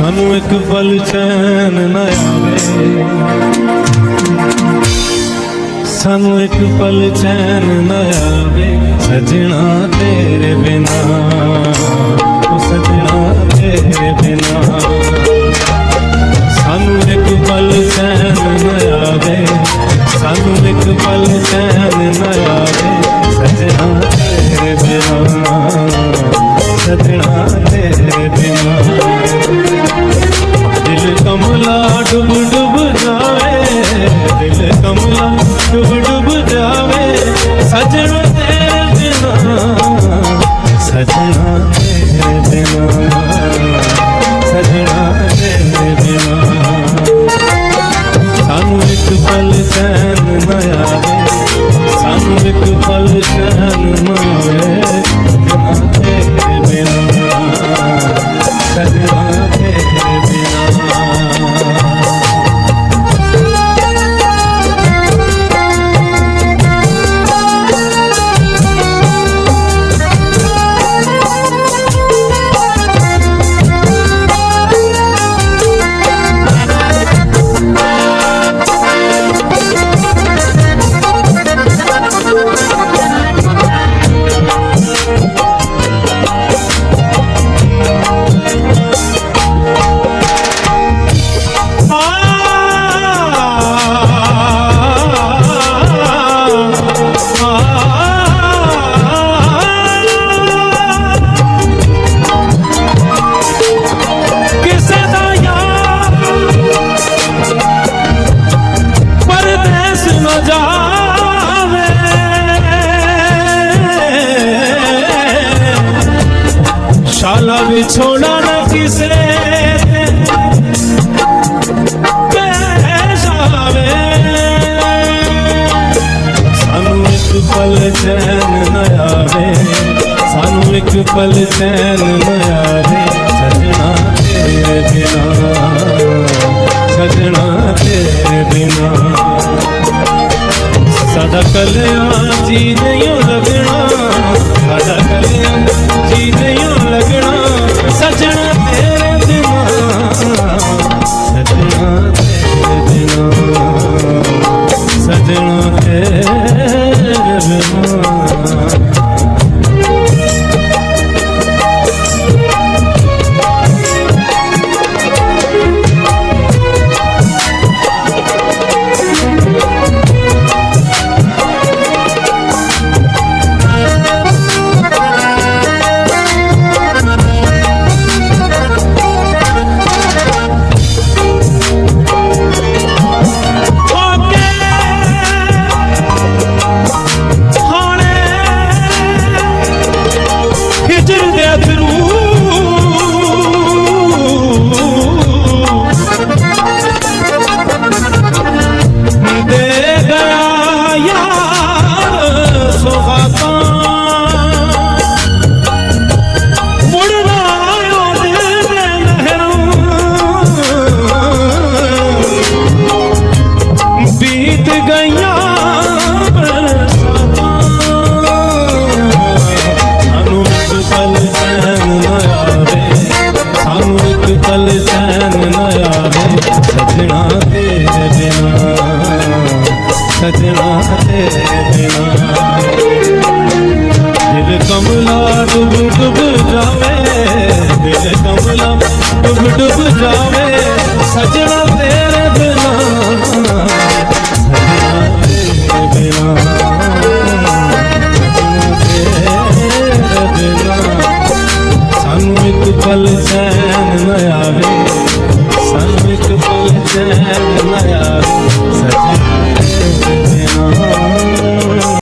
सानू एक पल चैन न आवे, सानू एक पल चैन न आवे, सजना तेरे बिना, ओ सजना तेरे बिना। सानू एक पल चैन न आवे, सानू एक पल चैन न आवे, सजना तेरे बिना, सजना तेरे बिना। दिल कमला डुब डुब जावे, दिल कमला डुब डुब जावे, सजना तेरे बिना, सजना तेरे बिना, सजना तेरे बिना। सानू एक पल चैन न आवे, सानू एक पल चैन न आवे, सजना तेरे बिना, सजना तेरे बिना। शाला भी छोड़ा न किसे पेश आवे, सानू एक पल चैन न आवे, सानू एक पल चैन न आवे, सजना तेरे बिना, सजना तेरे बिना। साडा कलियां जी नहीं लगना, साडा कलियां जी नहीं लगना, सजना तेरे बिना, सजना तेरे बिना, सजना तेरे बिना। पल चैन न आवे, सजना तेरे बिना, सजना तेरे बिना। दिल कमला डुब डुब जावे, दिल कमला डुब डुब जावे, सजना तेरे बिना, सजना तेरे बिना, सजना तेरे बिना। सानू एक पल चैन न आवे, सानू एक पल चैन